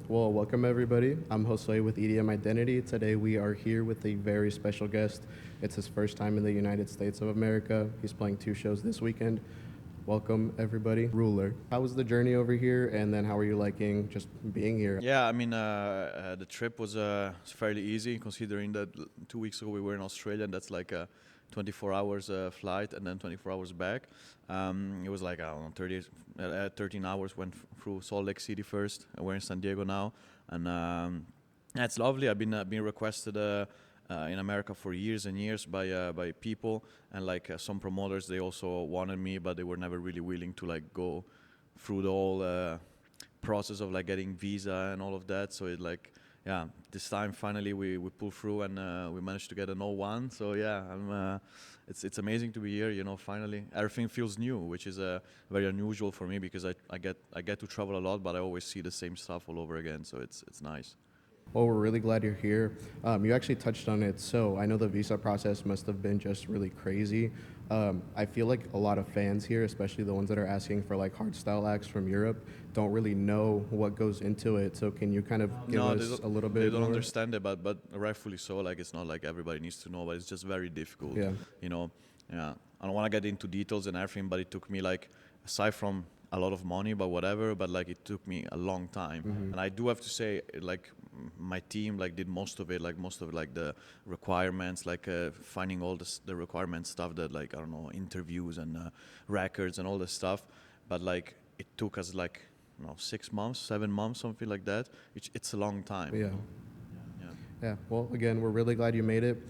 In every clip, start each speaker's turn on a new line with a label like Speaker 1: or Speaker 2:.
Speaker 1: Well, welcome everybody. I'm Josue with EDM Identity. Today we are here with a very special guest. It's his first time in the United States of America. He's playing 2 shows this weekend. Welcome everybody. Ruler. How was the journey over here, and then how are you liking just being here?
Speaker 2: Yeah, I mean, the trip was fairly easy considering that 2 weeks ago we were in Australia, and that's like a 24 hours flight and then 24 hours back. It was like, I don't know, 13 hours, went through Salt Lake City first. We're in San Diego now, and yeah, it's lovely. I've been requested in America for years and years by people, and like some promoters, they also wanted me, but they were never really willing to like go through the whole process of like getting visa and all of that. So it like, yeah, this time finally we pulled through, and we managed to get an O1. So yeah, it's amazing to be here. You know, finally everything feels new, which is very unusual for me because I get to travel a lot, but I always see the same stuff all over again. So it's nice.
Speaker 1: Well, we're really glad you're here. You actually touched on it. So I know the visa process must have been just really crazy. I feel like a lot of fans here, especially the ones that are asking for like hardstyle acts from Europe, don't really know what goes into it. So can you kind of give
Speaker 2: No,
Speaker 1: us a little bit
Speaker 2: they don't
Speaker 1: more?
Speaker 2: understand it, but rightfully so. Like it's not like everybody needs to know, but it's just very difficult.
Speaker 1: Yeah.
Speaker 2: You know, yeah. I don't want to get into details and everything, but it took me like, aside from a lot of money, but whatever. But like it took me a long time, and I do have to say, like my team like did most of it, like the requirements, like finding all the requirement stuff that like I don't know, interviews and records and all this stuff. But like it took us like 6 months, 7 months, something like that. It's a long time.
Speaker 1: Yeah.
Speaker 2: Yeah.
Speaker 1: Yeah, well, again, we're really glad you made it.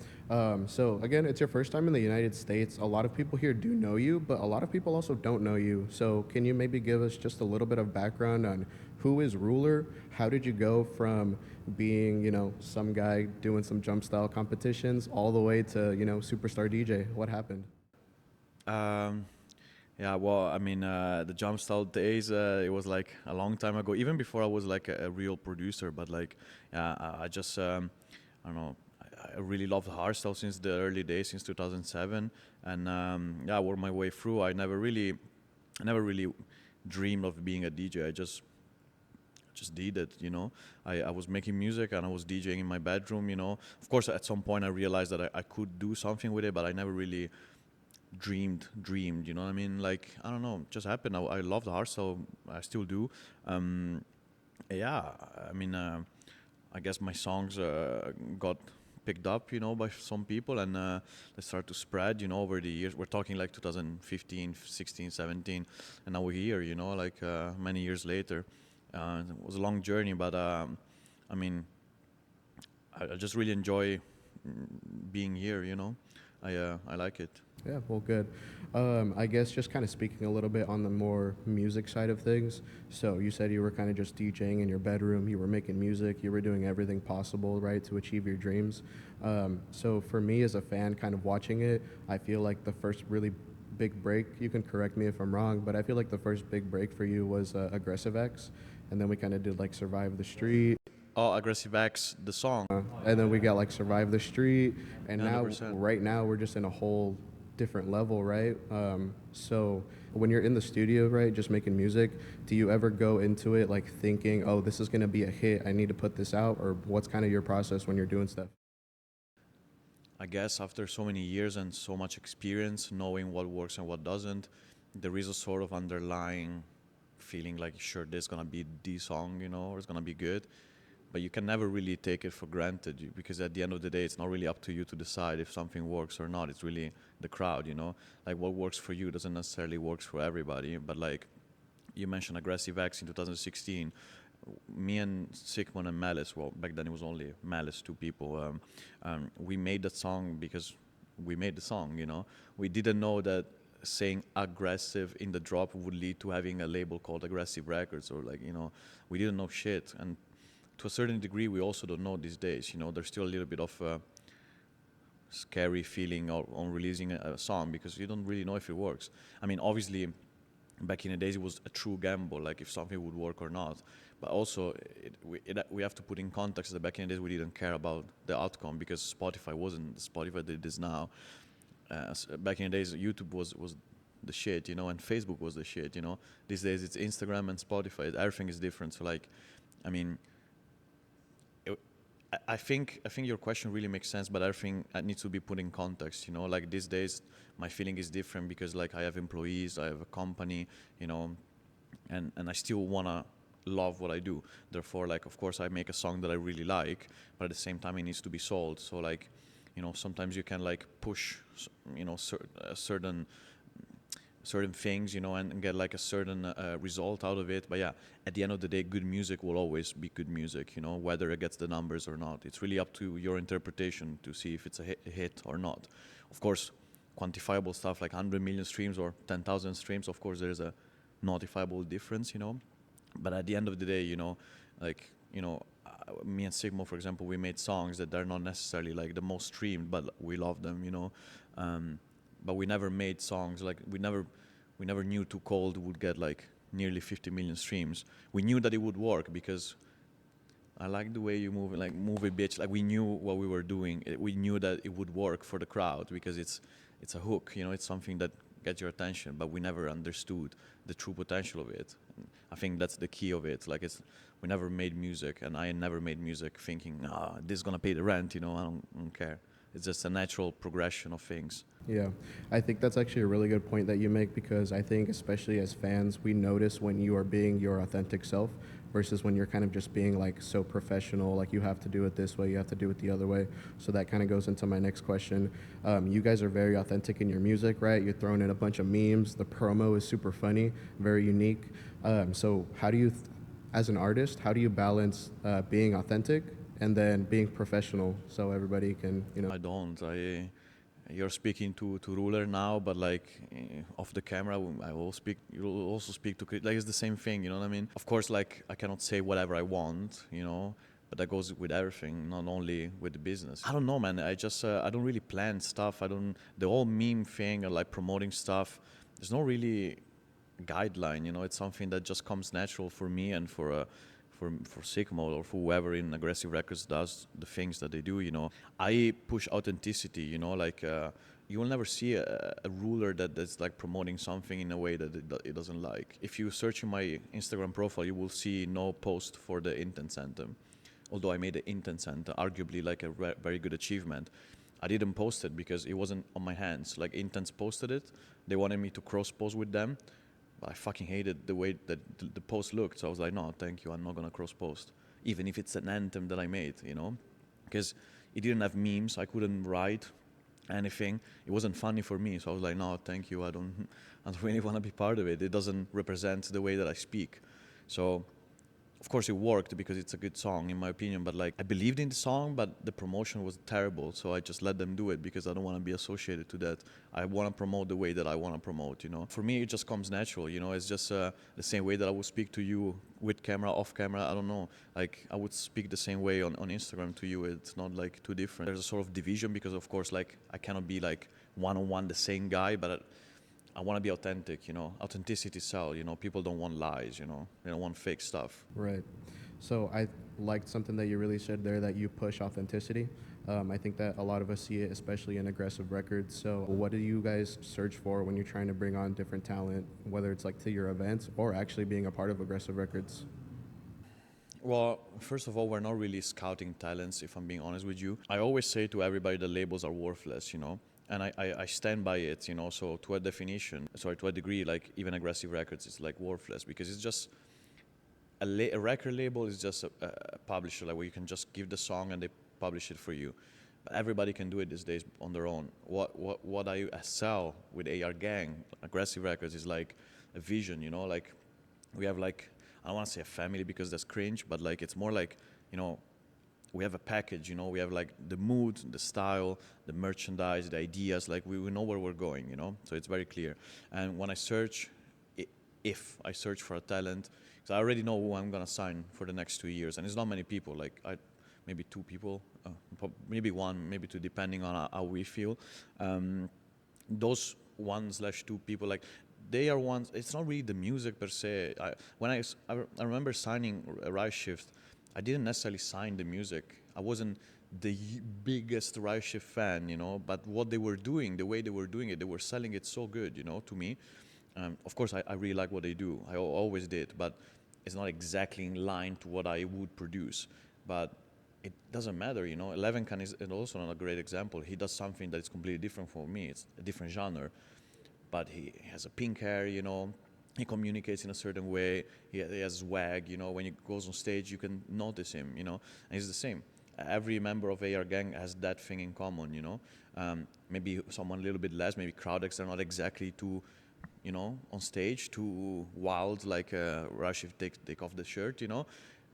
Speaker 1: So, again, it's your first time in the United States. A lot of people here do know you, but a lot of people also don't know you. So, can you maybe give us just a little bit of background on who is Ruler? How did you go from being, some guy doing some jump style competitions all the way to, superstar DJ? What happened?
Speaker 2: Um, yeah, well, I mean, the Jumpstyle days, it was like a long time ago, even before I was like a real producer. But like, yeah, I just, I don't know, I really loved hardstyle since the early days, since 2007, and yeah, I worked my way through. I never really dreamed of being a DJ. I just did it, you know. I was making music and I was DJing in my bedroom, you know. Of course, at some point I realized that I could do something with it, but I never really dreamed, you know what I mean? Like, I don't know, it just happened. I love the art, so I still do. Yeah, I mean, I guess my songs got picked up, you know, by some people, and they started to spread, you know, over the years. We're talking like 2015, 16, 17, and now we're here, you know, like many years later. It was a long journey, but I mean, I just really enjoy being here, you know. I like it.
Speaker 1: Yeah, well, good. I guess just kind of speaking a little bit on the more music side of things. So you said you were kind of just DJing in your bedroom, you were making music, you were doing everything possible, right, to achieve your dreams. So for me as a fan kind of watching it, I feel like the first really big break, you can correct me if I'm wrong, but I feel like the first big break for you was Aggressive X. And then we kind of did like Survive the Street.
Speaker 2: Oh, Aggressive X, the song.
Speaker 1: And then we got like Survive the Street. And now,
Speaker 2: 100%.
Speaker 1: right now, we're just in a whole different level, right? So when you're in the studio, right, just making music, do you ever go into it like thinking, oh, this is going to be a hit, I need to put this out? Or what's kind of your process when you're doing stuff?
Speaker 2: I guess after so many years and so much experience, knowing what works and what doesn't, there is a sort of underlying feeling like, sure, this is gonna be the song, you know, or it's gonna be good. But you can never really take it for granted because at the end of the day, it's not really up to you to decide if something works or not. It's really the crowd, you know. Like what works for you doesn't necessarily work for everybody. But like you mentioned, Aggressive X in 2016. Me and Sickmode and Malice, well, back then it was only Malice, two people, we made that song because we made the song, you know. We didn't know that saying aggressive in the drop would lead to having a label called Aggressive Records, or like, you know, we didn't know shit. And to a certain degree, we also don't know these days, you know. There's still a little bit of a scary feeling on releasing a song because you don't really know if it works. I mean, obviously, back in the days, it was a true gamble, like if something would work or not. But also, we have to put in context that back in the days, we didn't care about the outcome because Spotify wasn't Spotify that it is now. Back in the days, YouTube was the shit, you know, and Facebook was the shit, you know. These days, it's Instagram and Spotify. Everything is different. So, like, I mean, I think your question really makes sense, but I think it needs to be put in context. Like these days, my feeling is different because like I have employees, I have a company, you know, and I still wanna love what I do. Therefore, like of course I make a song that I really like, but at the same time it needs to be sold. So like, sometimes you can like push, certain things, and get like a certain result out of it. But yeah, at the end of the day, good music will always be good music, whether it gets the numbers or not. It's really up to your interpretation to see if it's a hit or not. Of course, quantifiable stuff like 100 million streams or 10,000 streams, of course, there's a notifiable difference, But at the end of the day, like, me and Sickmode, for example, we made songs that are not necessarily like the most streamed, but we love them, but we never made songs like we never knew Too Cold would get like nearly 50 million streams. We knew that it would work because I like the way you move, like move it, bitch. Like we knew what we were doing. We knew that it would work for the crowd because it's a hook, It's something that gets your attention. But we never understood the true potential of it. And I think that's the key of it. Like we never made music, and I never made music thinking, this is gonna pay the rent. I don't care. It's just a natural progression of things.
Speaker 1: Yeah, I think that's actually a really good point that you make, because I think especially as fans, we notice when you are being your authentic self versus when you're kind of just being like so professional, like you have to do it this way, you have to do it the other way. So that kind of goes into my next question. You guys are very authentic in your music, right? You're throwing in a bunch of memes. The promo is super funny, very unique. So how do you, as an artist, how do you balance being authentic and then being professional so everybody can,
Speaker 2: I don't. You're speaking to Rooler now, but like off the camera, I will speak. You will also speak to like it's the same thing. You know what I mean? Of course, like I cannot say whatever I want. But that goes with everything, not only with the business. I don't know, man. I don't really plan stuff. The whole meme thing or like promoting stuff. There's no really guideline. It's something that just comes natural for me and for Sickmode or for whoever in Aggressive Records does the things that they do. I push authenticity. Like you will never see a ruler that's like promoting something in a way that it doesn't like. If you search in my Instagram profile, you will see no post for the Intense Anthem. Although I made the Intense Anthem, arguably like a very good achievement. I didn't post it because it wasn't on my hands. Like Intense posted it. They wanted me to cross-post with them. I fucking hated the way that the post looked. So I was like, no, thank you. I'm not going to cross-post. Even if it's an anthem that I made, Because it didn't have memes. I couldn't write anything. It wasn't funny for me. So I was like, no, thank you. I don't really want to be part of it. It doesn't represent the way that I speak. So of course it worked because it's a good song in my opinion, but like I believed in the song, but the promotion was terrible, so I just let them do it because I don't want to be associated to that. I want to promote the way that I want to promote. For me it just comes natural. It's just the same way that I would speak to you with camera, off camera. I don't know, like I would speak the same way on Instagram to you. It's not like too different. There's a sort of division because of course like I cannot be like one-on-one the same guy, but I want to be authentic, Authenticity sells, People don't want lies, They don't want fake stuff.
Speaker 1: Right. So I liked something that you really said there, that you push authenticity. I think that a lot of us see it, especially in Aggressive Records. So what do you guys search for when you're trying to bring on different talent, whether it's like to your events or actually being a part of Aggressive Records?
Speaker 2: Well, first of all, we're not really scouting talents, if I'm being honest with you. I always say to everybody that labels are worthless, And I stand by it, so to a degree, like even Aggressive Records is like worthless because it's just a record label is just a publisher, like where you can just give the song and they publish it for you. But everybody can do it these days on their own. What I sell with AR Gang, Aggressive Records, is like a vision, like we have like, I don't want to say a family because that's cringe, but like it's more like, we have a package, we have like the mood, the style, the merchandise, the ideas, like we know where we're going, so it's very clear. And when I search, if I search for a talent, because I already know who I'm gonna sign for the next 2 years, and it's not many people, like maybe 2 people, maybe 1, maybe 2, depending on how we feel. Those 1/2 people, like they are ones, it's not really the music per se. I remember signing a Rise Shift, I didn't necessarily sign the music. I wasn't the biggest Rise Shift fan, but what they were doing, the way they were doing it, they were selling it so good, to me. Of course, I really like what they do. I always did, but it's not exactly in line to what I would produce. But it doesn't matter, you know. Levenkan is also not a great example. He does something that is completely different from me. It's a different genre, but he has a pink hair, you know. He communicates in a certain way. He has swag, you know. When he goes on stage, you can notice him, you know. And he's the same. Every member of AR Gang has that thing in common, you know. Maybe someone a little bit less. Maybe Crowdex are not exactly too, you know, on stage too wild like Rush if take off the shirt, you know.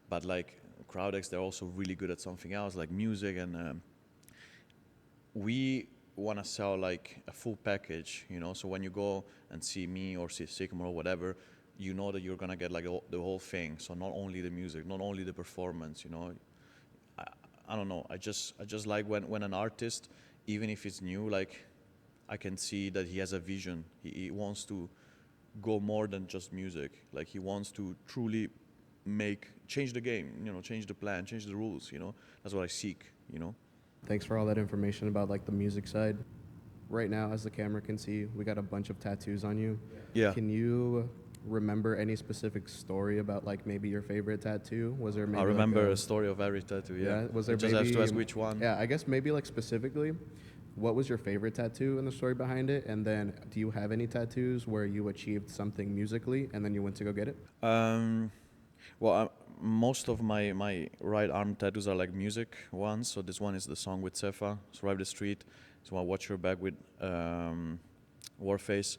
Speaker 2: But like Crowdex, they're also really good at something else, like music, and we want to sell like a full package, you know. So when you go and see me or see Sickmode or whatever, you know that you're gonna get like the whole thing. So not only the music, not only the performance, you know. I, I don't know. I just like when an artist, even if it's new, like I can see that he has a vision. He wants to go more than just music. Like he wants to truly change the game, you know, change the plan, change the rules, you know. That's what I seek, you know.
Speaker 1: Thanks for all that information about like the music side. Right now, as the camera can see, we got a bunch of tattoos on you.
Speaker 2: Yeah.
Speaker 1: Can you remember any specific story about like maybe your favorite tattoo? Was there maybe
Speaker 2: I remember
Speaker 1: like
Speaker 2: a story of every tattoo, yeah.
Speaker 1: was there
Speaker 2: Just
Speaker 1: maybe,
Speaker 2: have to ask which one.
Speaker 1: Yeah, I guess maybe like specifically, what was your favorite tattoo and the story behind it? And then do you have any tattoos where you achieved something musically and then you went to go get it?
Speaker 2: Well, most of my right arm tattoos are like music ones. So this one is the song with Sefa, Survive the Street. This one, Watch Your Back with Warface.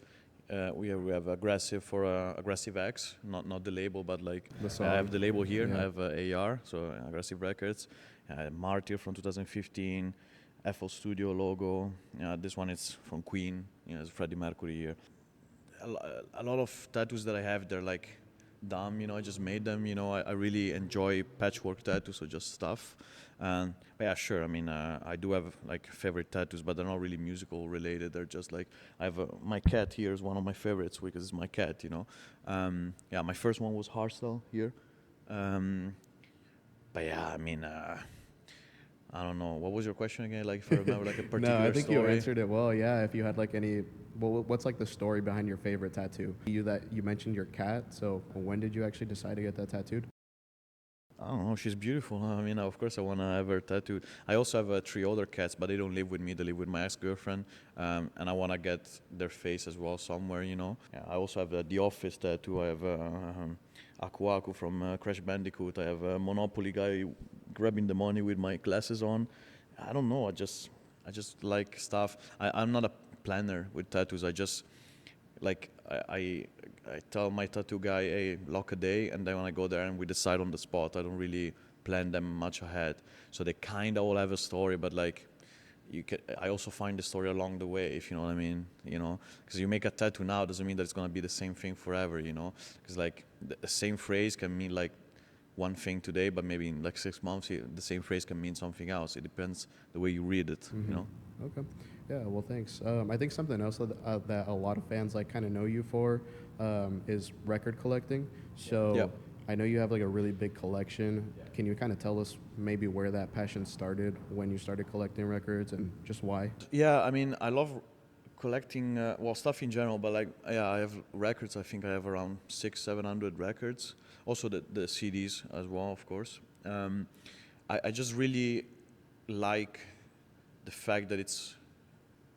Speaker 2: We have Aggressive for Aggressive X, not the label, but like
Speaker 1: The song.
Speaker 2: I have the label here.
Speaker 1: Yeah.
Speaker 2: I have AR, so Aggressive Records. Martyr from 2015, FL Studio logo. This one is from Queen. You know, it's Freddie Mercury here. A lot of tattoos that I have, they're like dumb, you know. I just made them, you know. I really enjoy patchwork tattoos, so just stuff. But yeah, sure. I mean, I do have like favorite tattoos, but they're not really musical related. They're just like I have my cat here is one of my favorites because it's my cat, you know. Yeah, my first one was Hardstyle here. But yeah, I mean, I don't know. What was your question again? Like, if I remember, like a particular
Speaker 1: No, I think
Speaker 2: story.
Speaker 1: you answered it well. Yeah, if you had like any, well, what's like the story behind your favorite tattoo? You mentioned your cat. So when did you actually decide to get that tattooed?
Speaker 2: I don't know. She's beautiful. Huh? I mean, of course, I want to have her tattooed. I also have 3 other cats, but they don't live with me. They live with my ex-girlfriend, and I want to get their face as well somewhere, you know. Yeah, I also have The Office tattoo. I have Aku Aku from Crash Bandicoot. I have a Monopoly guy grabbing the money with my glasses on. I don't know. I just like stuff. I'm not a planner with tattoos. I just like I tell my tattoo guy, hey, lock a day, and then when I go there and we decide on the spot. I don't really plan them much ahead. So they kind of all have a story, but like I also find the story along the way, if you know what I mean, you know, because you make a tattoo now doesn't mean that it's gonna be the same thing forever, you know, because like the same phrase can mean like one thing today, but maybe in like 6 months the same phrase can mean something else. It depends the way you read it, you know.
Speaker 1: Okay. Yeah, well, thanks. I think something else that a lot of fans like kind of know you for is record collecting. So
Speaker 2: Yeah.
Speaker 1: I know you have like a really big collection. Can you kind of tell us maybe where that passion started, when you started collecting records, and just why?
Speaker 2: Yeah, I mean, I love collecting stuff in general, but like yeah, I have records. I think I have around 600-700 records. Also the CDs as well, of course. I just really like the fact that it's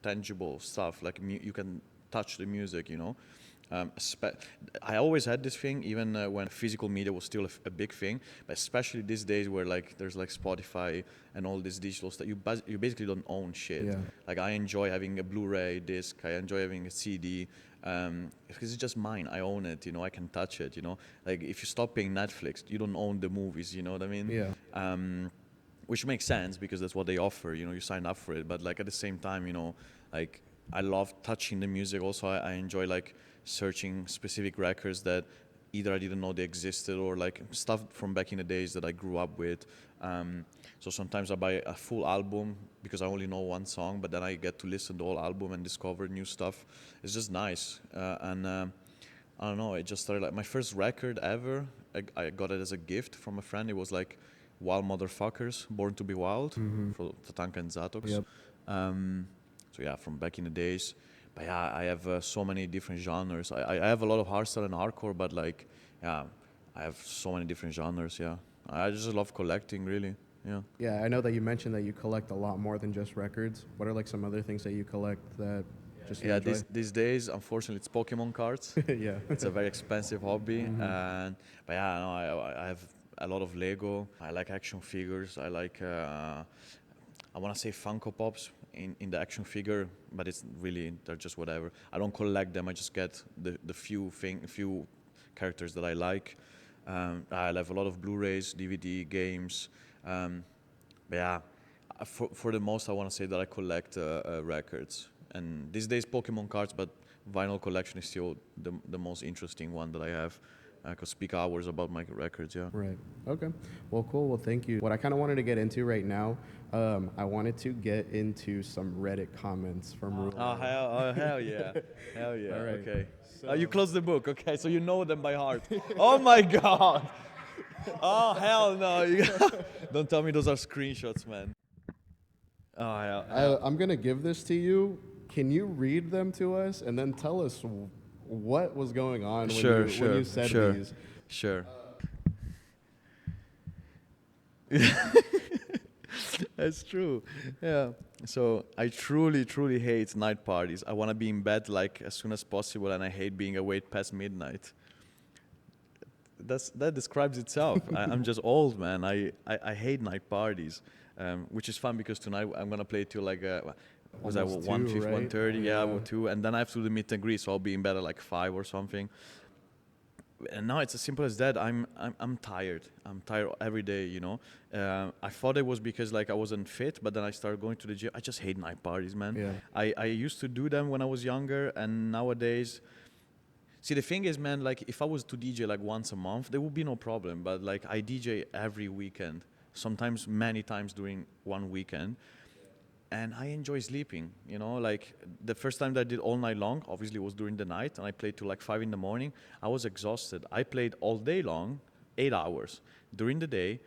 Speaker 2: tangible stuff. Like you can touch the music, you know. I always had this thing, even when physical media was still a big thing, but especially these days where like there's like Spotify and all this digital stuff, you basically don't own shit.
Speaker 1: Yeah.
Speaker 2: Like I enjoy having a Blu-ray disc, I enjoy having a CD, because it's just mine. I own it, you know. I can touch it, you know. Like if you stop paying Netflix, you don't own the movies, you know what I mean?
Speaker 1: Yeah.
Speaker 2: Which makes sense because that's what they offer, you know. You sign up for it, but like at the same time, you know, like I love touching the music. Also, I enjoy like searching specific records that either I didn't know they existed or like stuff from back in the days that I grew up with. So sometimes I buy a full album because I only know one song, but then I get to listen to the whole album and discover new stuff. It's just nice. And I don't know, it just started like my first record ever. I got it as a gift from a friend. It was like Wild Motherfuckers, Born to Be Wild, for Tatanka and Zatox.
Speaker 1: Yep.
Speaker 2: So yeah, from back in the days. But yeah, I have so many different genres. I have a lot of hardstyle and hardcore, but like, yeah, I have so many different genres, yeah. I just love collecting, really. Yeah.
Speaker 1: Yeah, I know that you mentioned that you collect a lot more than just records. What are like some other things that you collect that just you
Speaker 2: Yeah,
Speaker 1: enjoy?
Speaker 2: these days, unfortunately, it's Pokemon cards.
Speaker 1: Yeah.
Speaker 2: It's a very expensive hobby, and but yeah, no, I have a lot of Lego. I like action figures. I like I want to say Funko Pops in the action figure, but it's really they're just whatever. I don't collect them. I just get the few characters that I like. I have a lot of Blu-rays, DVD, games. But yeah, for the most, I want to say that I collect records. And these days, Pokemon cards, but vinyl collection is still the most interesting one that I have. I could speak hours about my records, yeah.
Speaker 1: Right. Okay. Well, cool. Well, thank you. What I kind of wanted to get into right now, I wanted to get into some Reddit comments from Rooler.
Speaker 2: Hell yeah. Hell yeah.
Speaker 1: All right.
Speaker 2: Okay.
Speaker 1: So-
Speaker 2: You close the book, okay? So you know them by heart. Oh my God. Oh, hell no. Don't tell me those are screenshots, man. Oh, hell.
Speaker 1: I'm going to give this to you. Can you read them to us and then tell us what was going on when you said these?
Speaker 2: Sure. That's true. Yeah. So I truly hate night parties. I want to be in bed like as soon as possible, and I hate being awake past midnight. That describes itself. I'm just old, man. I hate night parties, which is fun because tonight I'm gonna play till like was that
Speaker 1: Almost
Speaker 2: 1:50,
Speaker 1: 2, right?
Speaker 2: 1:30? Yeah,
Speaker 1: Yeah.
Speaker 2: or 2, and then I have to do the meet and greet, so I'll be in bed at like 5 or something. And now it's as simple as that. I'm tired. I'm tired every day. You know. I thought it was because like I wasn't fit, but then I started going to the gym. I just hate night parties, man.
Speaker 1: Yeah.
Speaker 2: I used to do them when I was younger, and nowadays. See, the thing is, man, like if I was to DJ like once a month, there would be no problem. But like I DJ every weekend, sometimes many times during one weekend, and I enjoy sleeping. You know, like the first time that I did all night long, obviously was during the night, and I played till like 5 in the morning. I was exhausted. I played all day long, 8 hours. During the day,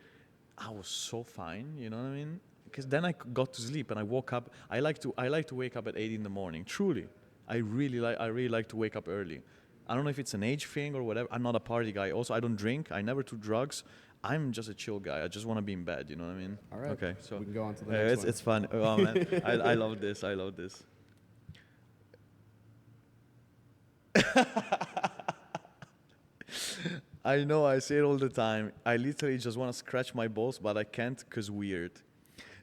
Speaker 2: I was so fine. You know what I mean? Because then I got to sleep and I woke up. I like to wake up at 8 in the morning. Truly, I really like to wake up early. I don't know if it's an age thing or whatever. I'm not a party guy. Also, I don't drink. I never took drugs. I'm just a chill guy. I just want to be in bed. You know what I mean?
Speaker 1: All right.
Speaker 2: Okay, so
Speaker 1: we can go on to the next one.
Speaker 2: it's fun. Oh man, I love this. I love this. I know. I say it all the time. I literally just want to scratch my balls, but I can't cause weird.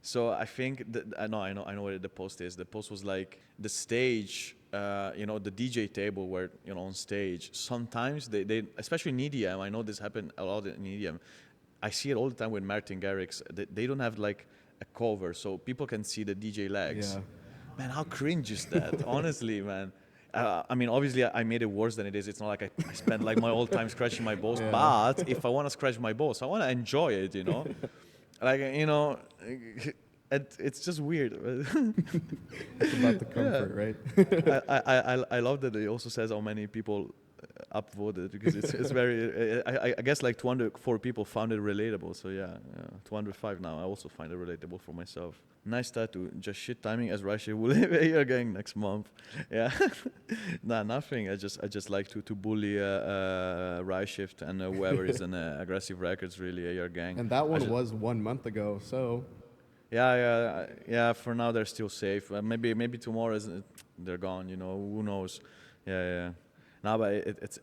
Speaker 2: So I think that I know what the post is. The post was like the stage, the DJ table where on stage. Sometimes they especially in EDM. I know this happened a lot in EDM. I see it all the time with Martin Garrix. They don't have like a cover, so people can see the DJ legs.
Speaker 1: Yeah.
Speaker 2: Man, how cringe is that? Honestly, man. I mean, obviously, I made it worse than it is. It's not like I spend like my whole time scratching my balls.
Speaker 1: Yeah.
Speaker 2: But if I want to scratch my balls, I want to enjoy it, Like, it's just weird.
Speaker 1: It's about the comfort, right?
Speaker 2: I love that it also says how many people upvoted because it's very. I guess like 204 people found it relatable. So yeah, 205 now. I also find it relatable for myself. Nice tattoo. Just shit timing as Russia will live here again next month. Yeah. Nah, nothing. I just like to bully Rye Shift and whoever is in aggressive records really your gang.
Speaker 1: And that one was 1 month ago, so
Speaker 2: Yeah. For now they're still safe. Maybe tomorrow they're gone. Who knows? Yeah. No, but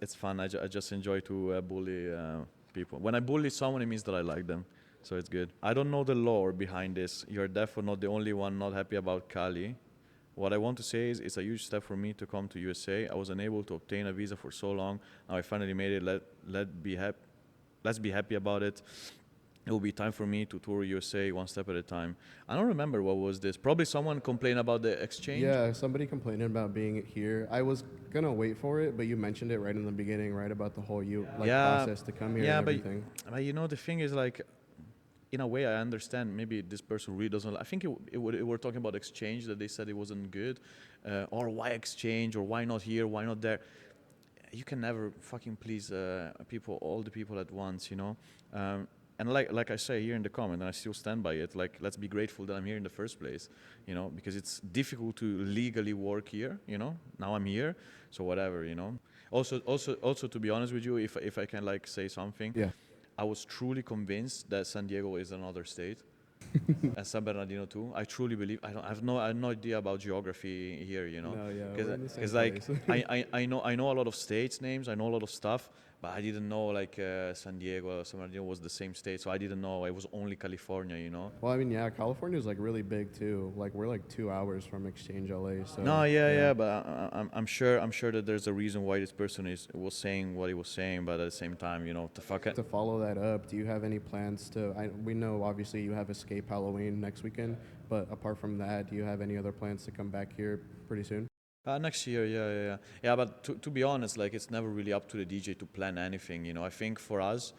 Speaker 2: it's fun. I just enjoy to bully people. When I bully someone, it means that I like them. So it's good. I don't know the lore behind this. You're definitely not the only one not happy about Cali. What I want to say is it's a huge step for me to come to USA. I was unable to obtain a visa for so long. Now I finally made it. Let's be happy about it. It will be time for me to tour USA one step at a time. I don't remember what was this. Probably someone complained about the exchange.
Speaker 1: yeah, somebody complaining about being here. I was gonna wait for it, but you mentioned it right in the beginning, right, about the whole process to come here and everything.
Speaker 2: But the thing is like, in a way, I understand. Maybe this person really doesn't. I think it were talking about exchange that they said it wasn't good, or why exchange, or why not here, why not there. You can never fucking please all the people at once, And like I say here in the comment, and I still stand by it. Like, let's be grateful that I'm here in the first place, because it's difficult to legally work here. Now I'm here, so whatever, Also, to be honest with you, if I can like say something,
Speaker 1: Yeah.
Speaker 2: I was truly convinced that San Diego is another state. And San Bernardino too. I truly believe. I have no idea about geography here. You know,
Speaker 1: No, yeah, we're in the same
Speaker 2: like
Speaker 1: place.
Speaker 2: I know a lot of states names. I know a lot of stuff, but I didn't know like San Diego, San Bernardino was the same state. So I didn't know it was only California. You know.
Speaker 1: Well, I mean, yeah, California is like really big too. Like we're like 2 hours from Exchange LA. So
Speaker 2: No, yeah, but I'm sure that there's a reason why this person was saying what he was saying, but at the same time, you know, to fuck it.
Speaker 1: To follow that up, do you have any plans to? We know obviously you have Escape Halloween next weekend, but apart from that, do you have any other plans to come back here pretty soon?
Speaker 2: Next year, yeah. But to be honest, like it's never really up to the DJ to plan anything. You know, I think for us,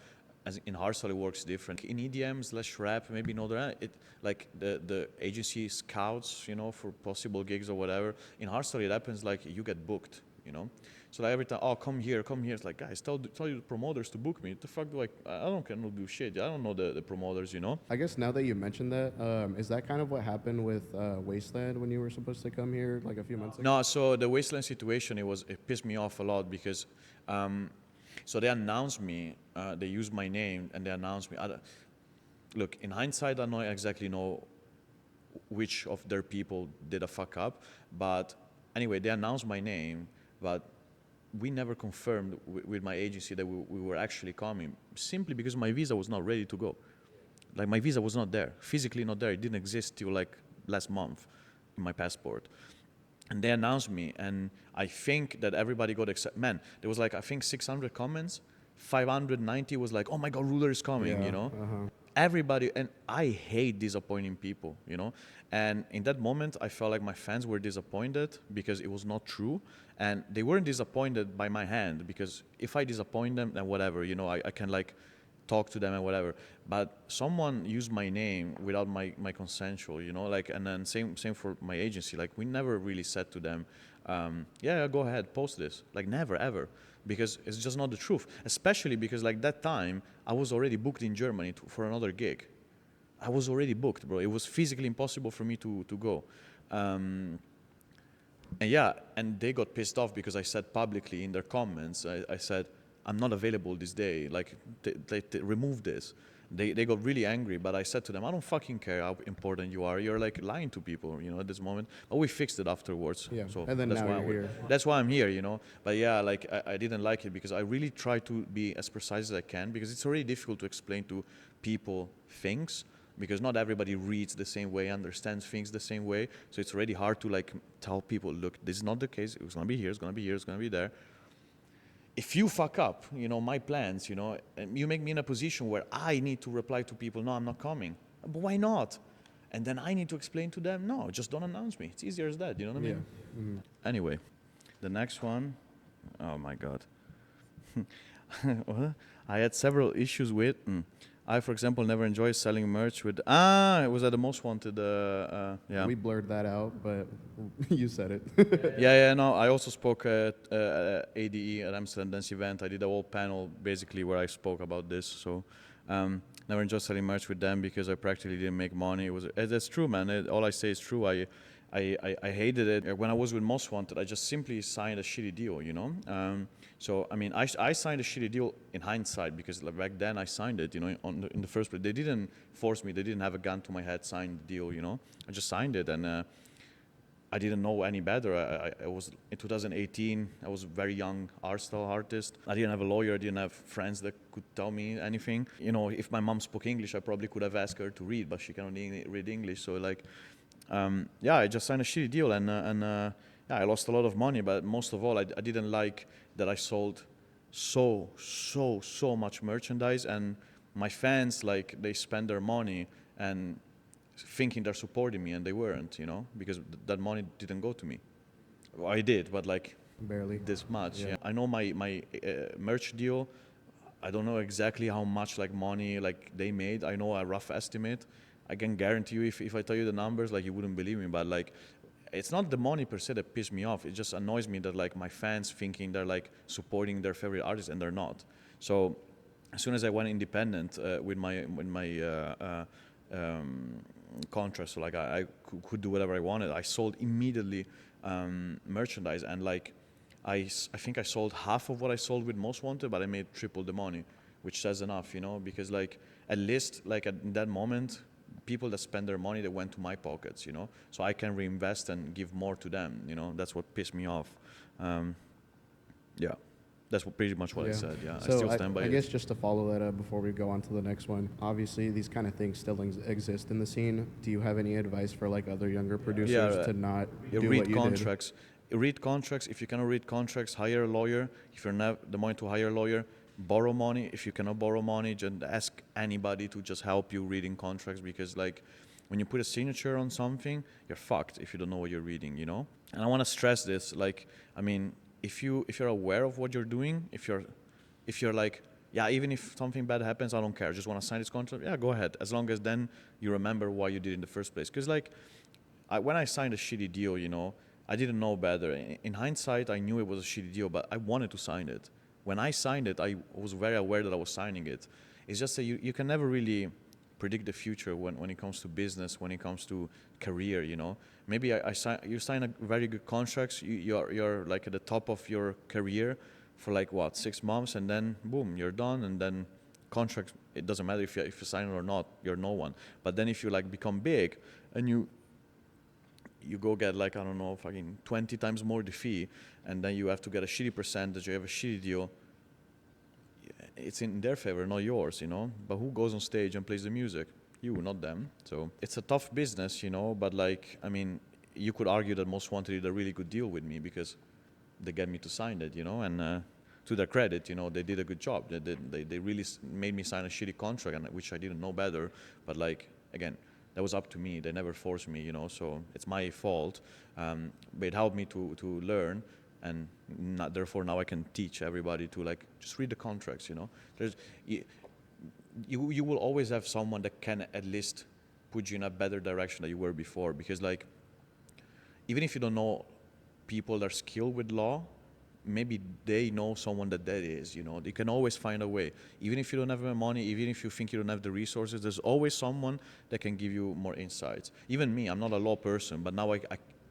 Speaker 2: as in hardstyle, it works different. In EDM/rap, maybe not that. It like the agency scouts, you know, for possible gigs or whatever. In hardstyle, it happens like you get booked. You know, so like every time, oh, come here. It's like, guys, tell you the promoters to book me. What the fuck do I don't care, not do shit. I don't know the promoters, you know.
Speaker 1: I guess now that you mentioned that, is that kind of what happened with Wasteland when you were supposed to come here like a few months ago?
Speaker 2: No, so the Wasteland situation, it pissed me off a lot because, so they announced me, they used my name and they announced me. Look, in hindsight, I don't exactly know which of their people did a fuck up, but anyway, they announced my name, but we never confirmed with my agency that we were actually coming, simply because my visa was not ready to go. Like my visa was not there, physically not there. It didn't exist till like last month in my passport. And they announced me, and I think that everybody got excited. Man, there was like, I think 600 comments, 590 was like, oh my God, Rooler is coming,
Speaker 1: Yeah,
Speaker 2: you know?
Speaker 1: uh-huh.
Speaker 2: Everybody, and I hate disappointing people, you know? And in that moment, I felt like my fans were disappointed because it was not true. And they weren't disappointed by my hand, because if I disappoint them, then whatever, you know, I can like talk to them and whatever. But someone used my name without my consensual, you know, like, and then same for my agency. Like we never really said to them, yeah, go ahead, post this. Like never, ever. Because it's just not the truth. Especially because like that time, I was already booked in Germany for another gig. I was already booked, bro. It was physically impossible for me to go. And yeah, and they got pissed off because I said publicly in their comments, I said, I'm not available this day. Like, they remove this. They got really angry, but I said to them, I don't fucking care how important you are. You're like lying to people, you know, at this moment. But we fixed it afterwards.
Speaker 1: Yeah,
Speaker 2: So
Speaker 1: and then
Speaker 2: that's
Speaker 1: now
Speaker 2: why
Speaker 1: you're here.
Speaker 2: that's why I'm here, you know. But yeah, like I didn't like it because I really try to be as precise as I can, because it's already difficult to explain to people things, because not everybody reads the same way, understands things the same way. So it's already hard to like tell people, look, this is not the case. It's gonna be here. It's gonna be here. It's gonna be there. If you fuck up, you know, my plans, you know, and you make me in a position where I need to reply to people, no, I'm not coming. But why not? And then I need to explain to them, no, just don't announce me. It's easier as that, you know what I mean?
Speaker 1: Yeah. Mhm.
Speaker 2: Anyway, the next one, oh my God. I had several issues with, I, for example, never enjoy selling merch with, it was at the Most Wanted, yeah.
Speaker 1: We blurred that out, but you said it.
Speaker 2: Yeah, no, I also spoke at ADE, at Amsterdam Dance Event. I did a whole panel basically where I spoke about this. So never enjoyed selling merch with them because I practically didn't make money. That's true, man. All I say is true. I hated it. When I was with Most Wanted, I just simply signed a shitty deal, you know? So, I mean, I signed a shitty deal in hindsight, because like, back then I signed it, you know, in the first place. They didn't force me. They didn't have a gun to my head, sign the deal, you know? I just signed it, and I didn't know any better. I was in 2018. I was a very young art style artist. I didn't have a lawyer. I didn't have friends that could tell me anything. You know, if my mom spoke English, I probably could have asked her to read, but she cannot read English. So like, yeah, I just signed a shitty deal, and yeah, I lost a lot of money. But most of all, I didn't like that I sold so much merchandise, and my fans, like, they spend their money and thinking they're supporting me, and they weren't, you know, because that money didn't go to me. Well, I did, but like
Speaker 1: Barely.
Speaker 2: this much.
Speaker 1: Yeah.
Speaker 2: Yeah. I know my merch deal. I don't know exactly how much like money like they made. I know a rough estimate. I can guarantee you, if I tell you the numbers, like, you wouldn't believe me. But like, it's not the money per se that pissed me off. It just annoys me that like my fans thinking they're like supporting their favorite artist, and they're not. So as soon as I went independent with my contract, so like I could do whatever I wanted, I sold immediately merchandise, and like I think I sold half of what I sold with Most Wanted, but I made triple the money, which says enough, you know, because like at least like at that moment, people that spend their money that went to my pockets, so I can reinvest and give more to them. That's what pissed me off. Yeah, that's pretty much what I said. Yeah, I
Speaker 1: So
Speaker 2: still stand by
Speaker 1: I
Speaker 2: it.
Speaker 1: guess just to follow that up before we go on to the next one, obviously these kind of things still exist in the scene. Do you have any advice for like other younger producers to not do
Speaker 2: read
Speaker 1: what you
Speaker 2: contracts. Read contracts. If you cannot read contracts, hire a lawyer. If you have the money to hire a lawyer, borrow money. If you cannot borrow money, just ask anybody to just help you reading contracts, because like when you put a signature on something, you're fucked if you don't know what you're reading, And I want to stress this, like, I mean, if you're aware of what you're doing, if you're like, yeah, even if something bad happens, I don't care, I just want to sign this contract, yeah, go ahead, as long as then you remember why you did it in the first place. Because like, when I signed a shitty deal, I didn't know better. In hindsight, I knew it was a shitty deal, but I wanted to sign it. When I signed it, I was very aware that I was signing it. It's just that you can never really predict the future when it comes to business, when it comes to career, Maybe you sign a very good contracts, you're like at the top of your career for like 6 months, and then boom, you're done, and then contracts, it doesn't matter if you sign it or not, you're no one. But then if you like become big and you go get like, I don't know, fucking 20 times more the fee, and then you have to get a shitty percentage, you have a shitty deal, it's in their favor, not yours, But who goes on stage and plays the music? You, not them. So it's a tough business, but like, I mean, you could argue that Most Wanted did a really good deal with me because they get me to sign it, and to their credit, they did a good job. They really made me sign a shitty contract, and which I didn't know better. But like, again, that was up to me. They never forced me, so it's my fault. But it helped me to learn, and therefore now I can teach everybody to like, just read the contracts, There's, you will always have someone that can at least put you in a better direction than you were before, because like, even if you don't know people that are skilled with law, maybe they know someone that is, They can always find a way. Even if you don't have the money, even if you think you don't have the resources, there's always someone that can give you more insights. Even me, I'm not a law person, but now I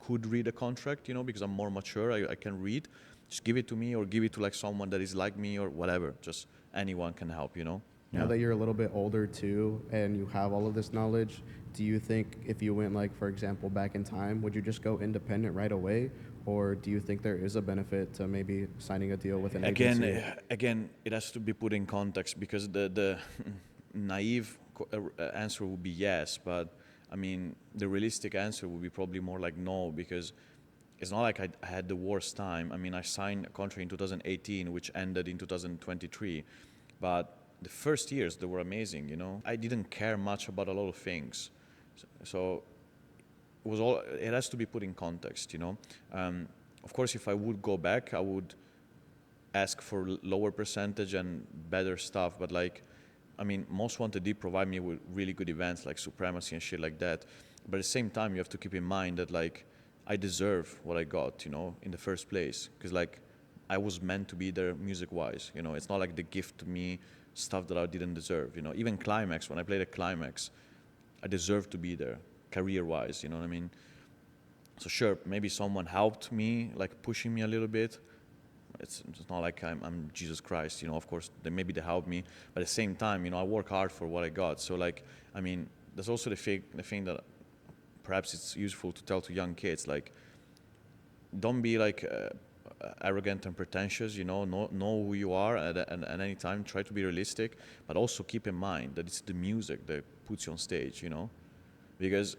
Speaker 2: could read a contract, because I'm more mature, I can read. Just give it to me, or give it to like someone that is like me, or whatever. Just anyone can help,
Speaker 1: Now that you're a little bit older too, and you have all of this knowledge, do you think if you went like, for example, back in time, would you just go independent right away? Or do you think there is a benefit to maybe signing a deal with an agency?
Speaker 2: Again, it has to be put in context, because the naive answer would be yes, but I mean, the realistic answer would be probably more like no, because it's not like I had the worst time. I mean, I signed a contract in 2018, which ended in 2023, but the first years, they were amazing, I didn't care much about a lot of things. So it has to be put in context, Of course, if I would go back, I would ask for lower percentage and better stuff. But like, I mean, Most Wanted did provide me with really good events like Supremacy and shit like that. But at the same time, you have to keep in mind that like, I deserve what I got, in the first place. Because like, I was meant to be there music-wise, It's not like they gift to me stuff that I didn't deserve, Even Climax, when I played at Climax, I deserved to be there, career-wise, you know what I mean? So sure, maybe someone helped me, like pushing me a little bit. It's not like I'm Jesus Christ, Of course, maybe they helped me, but at the same time, I work hard for what I got. So like, I mean, there's also the thing that perhaps it's useful to tell to young kids, like, don't be like arrogant and pretentious, know who you are at any time. Try to be realistic, but also keep in mind that it's the music that puts you on stage, because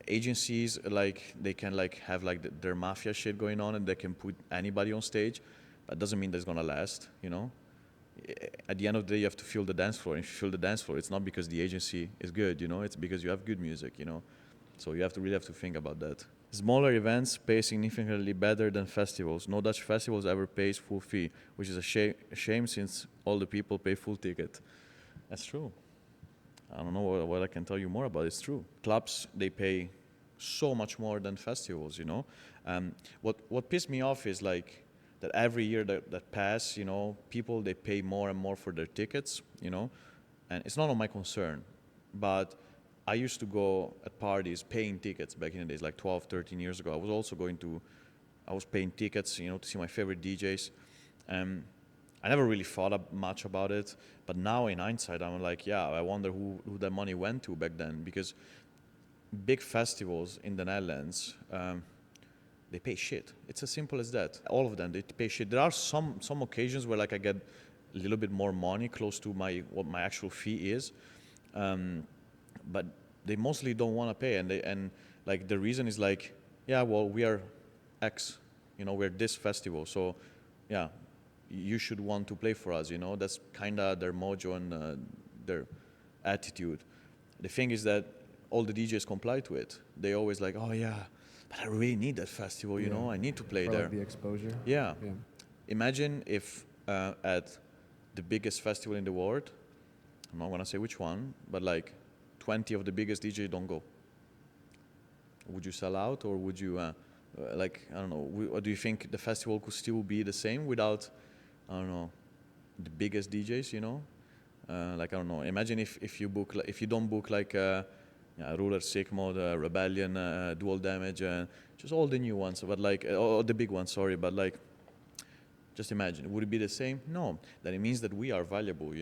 Speaker 2: agencies, like, they can like have like their mafia shit going on, and they can put anybody on stage, but doesn't mean that's gonna last, At the end of the day, you have to feel the dance floor. And if you feel the dance floor, it's not because the agency is good, it's because you have good music, So you really have to think about that. Smaller events pay significantly better than festivals. No Dutch festivals ever pays full fee, which is a shame since all the people pay full ticket. That's true. I don't know what I can tell you more about it. It's true. Clubs, they pay so much more than festivals, What pissed me off is like that every year that pass, people, they pay more and more for their tickets, and it's not on my concern, but I used to go at parties paying tickets back in the days, like 12, 13 years ago. I was paying tickets, to see my favorite DJs. I never really thought much about it, but now in hindsight, I'm like, yeah, I wonder who that money went to back then, because big festivals in the Netherlands, they pay shit. It's as simple as that. All of them, they pay shit. There are some occasions where like I get a little bit more money, close to what my actual fee is, but they mostly don't want to pay, and like the reason is like, yeah, well, we are X, we're this festival, so yeah, you should want to play for us, That's kind of their mojo and their attitude. The thing is that all the DJs comply to it. They always like, oh yeah, but I really need that festival, I need to play
Speaker 1: for
Speaker 2: there.
Speaker 1: like the exposure.
Speaker 2: Yeah. Imagine if at the biggest festival in the world, I'm not gonna say which one, but like 20 of the biggest DJs don't go. Would you sell out, or would you, I don't know, or do you think the festival could still be the same without, I don't know, the biggest DJs, I don't know, imagine if you don't book like Rooler, Sickmode, Rebellion, Dual Damage, just all the new ones, but like, or the big ones, sorry, but like, just imagine, would it be the same? No, then it means that we are valuable,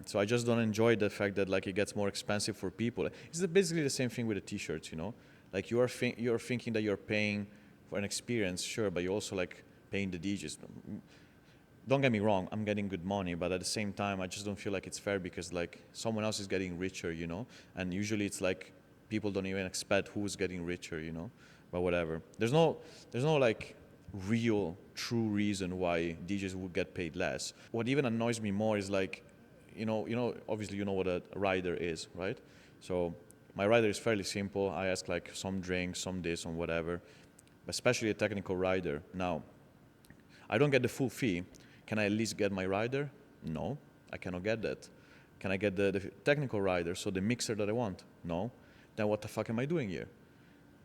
Speaker 2: So I just don't enjoy the fact that like it gets more expensive for people. It's basically the same thing with the t-shirts, Like you're thinking that you're paying for an experience, sure, but you're also like paying the DJs. Don't get me wrong, I'm getting good money, but at the same time, I just don't feel like it's fair because like someone else is getting richer, And usually it's like people don't even expect who's getting richer, But whatever. There's no like real, true reason why DJs would get paid less. What even annoys me more is like, obviously you know what a rider is, right? So my rider is fairly simple. I ask like some drinks, some this, some whatever, especially a technical rider. Now, I don't get the full fee. Can I at least get my rider? No, I cannot get that. Can I get the technical rider, so the mixer that I want? No. Then what the fuck am I doing here?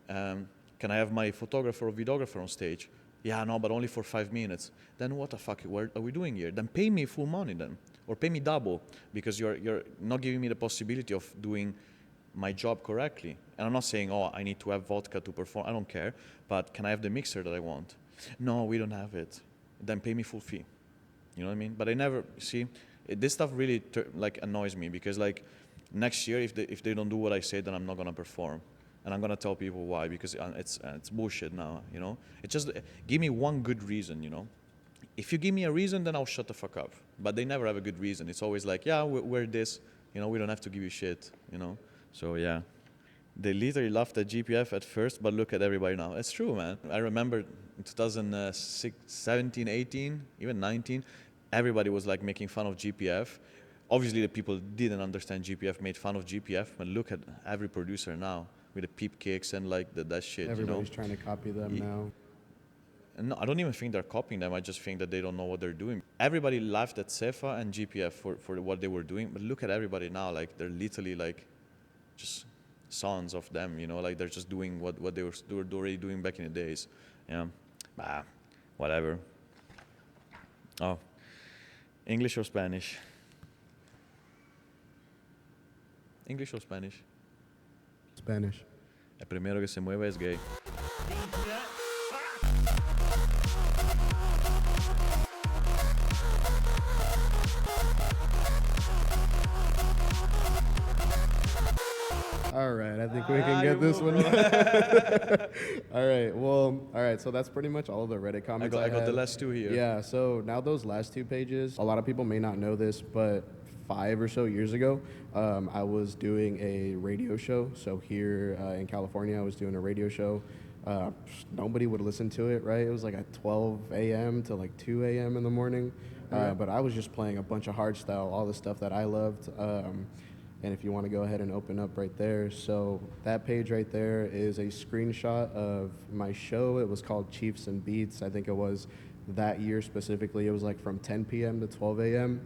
Speaker 2: Can I have my photographer or videographer on stage? Yeah, no, but only for 5 minutes. Then what the fuck, what are we doing here? Then pay me full money then. Or pay me double, because you're not giving me the possibility of doing my job correctly. And I'm not saying, oh, I need to have vodka to perform. I don't care. But can I have the mixer that I want? No, we don't have it. Then pay me full fee. You know what I mean? But I never, see, this stuff really annoys me, because like next year, if they don't do what I say, then I'm not going to perform. And I'm going to tell people why, because it's bullshit now, It's just, give me one good reason, If you give me a reason, then I'll shut the fuck up. But they never have a good reason. It's always like, yeah, we're this, we don't have to give you shit, So yeah. They literally laughed at GPF at first, but look at everybody now. It's true, man. I remember in 2017, 18, even 19, everybody was like making fun of GPF. Obviously, the people didn't understand GPF, made fun of GPF, but look at every producer now with the peep kicks and like that shit.
Speaker 1: Everybody's trying to copy them now.
Speaker 2: No, I don't even think they're copying them. I just think that they don't know what they're doing. Everybody laughed at Cefa and GPF for what they were doing, but look at everybody now. Like they're literally like just sons of them, like they're just doing what they were already doing back in the days. Yeah, whatever. Oh, English or Spanish? English or Spanish?
Speaker 1: Spanish.
Speaker 2: El primero que se mueve es gay.
Speaker 1: All right, I think we can get this one. All right, so that's pretty much all of the Reddit comments
Speaker 2: I got
Speaker 1: had.
Speaker 2: the last two here.
Speaker 1: Yeah, so now those last two pages, a lot of people may not know this, but 5 or so years ago, I was doing a radio show. So here in California, I was doing a radio show. Nobody would listen to it, right? It was like at 12 a.m. to like 2 a.m. in the morning. But I was just playing a bunch of hardstyle, all the stuff that I loved. And if you want to go ahead and open up right there. So that page right there is a screenshot of my show. It was called Chiefs and Beats. I think it was that year specifically. It was like from 10 p.m. to 12 a.m.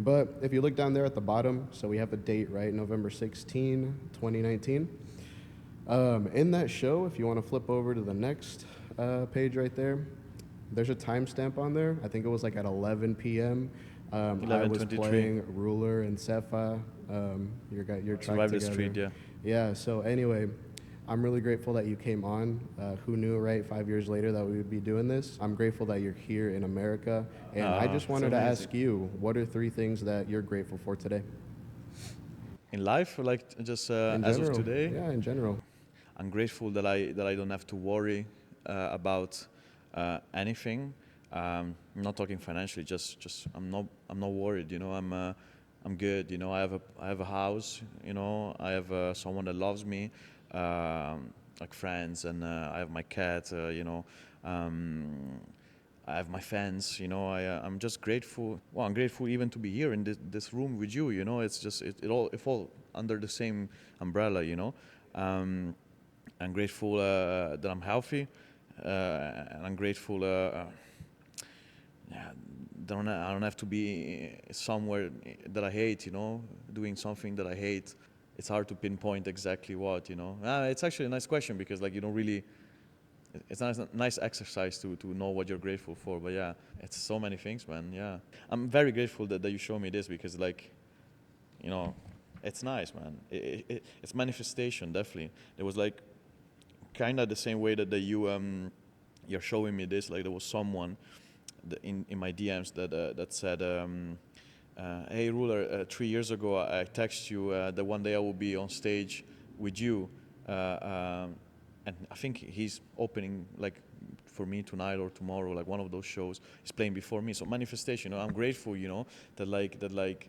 Speaker 1: But if you look down there at the bottom, so we have a date, right? November 16, 2019. In that show, if you want to flip over to the next page right there, there's a timestamp on there. I think it was like at 11 p.m. I was playing Rooler and Cefa. Your track
Speaker 2: Survive the
Speaker 1: together.
Speaker 2: Street, yeah.
Speaker 1: Yeah, so anyway, I'm really grateful that you came on. Who knew, right, 5 years later that we would be doing this? I'm grateful that you're here in America. And I just
Speaker 2: It's
Speaker 1: wanted to
Speaker 2: amazing.
Speaker 1: ask you, what are 3 things that you're grateful for today?
Speaker 2: In life, like just
Speaker 1: In
Speaker 2: as of
Speaker 1: general.
Speaker 2: today,
Speaker 1: Yeah, in general.
Speaker 2: I'm grateful that I don't have to worry about anything. I'm not talking financially. Just I'm not worried. You know, I'm good. You know, I have a house. You know, I have someone that loves me, like friends, and I have my cat. You know. I have my fans, you know. I'm just grateful. Well, I'm grateful even to be here in this room with you. You know, it's just it all under the same umbrella. You know, I'm grateful that I'm healthy, and I'm grateful. Yeah, I don't have to be somewhere that I hate. You know, doing something that I hate. It's hard to pinpoint exactly what. You know, it's actually a nice question because like you don't really. It's a nice exercise to know what you're grateful for. But yeah, it's so many things, man. Yeah, I'm very grateful that you show me this because like, you know, it's nice, man. It's manifestation, definitely. There was like kind of the same way that you're showing me this. Like there was someone in my DMs that said, "Hey, Ruler, 3 years ago I texted you that one day I will be on stage with you." And I think he's opening like for me tonight or tomorrow, like one of those shows. He's playing before me. So manifestation. You know, I'm grateful. You know that like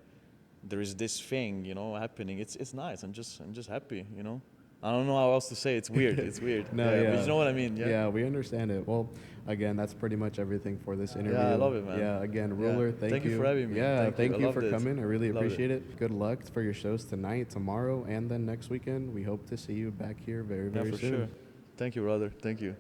Speaker 2: there is this thing. You know, happening. It's nice. I'm just happy. You know. I don't know how else to say. It's weird. It's weird.
Speaker 1: No,
Speaker 2: Yeah, but
Speaker 1: yeah.
Speaker 2: you know what I mean. Yeah.
Speaker 1: Yeah, we understand it. Well, again, that's pretty much everything for this interview.
Speaker 2: Yeah, I love it, man.
Speaker 1: Yeah, again,
Speaker 2: Yeah.
Speaker 1: Ruler, thank you.
Speaker 2: Thank you for having me.
Speaker 1: Yeah,
Speaker 2: Thank you. I
Speaker 1: thank you
Speaker 2: loved
Speaker 1: for
Speaker 2: it.
Speaker 1: coming. I really
Speaker 2: Loved it.
Speaker 1: appreciate it. Good luck for your shows tonight, tomorrow, and then next weekend. We hope to see you back here very,
Speaker 2: Yeah,
Speaker 1: very
Speaker 2: for
Speaker 1: soon.
Speaker 2: sure. Thank you, brother. Thank you.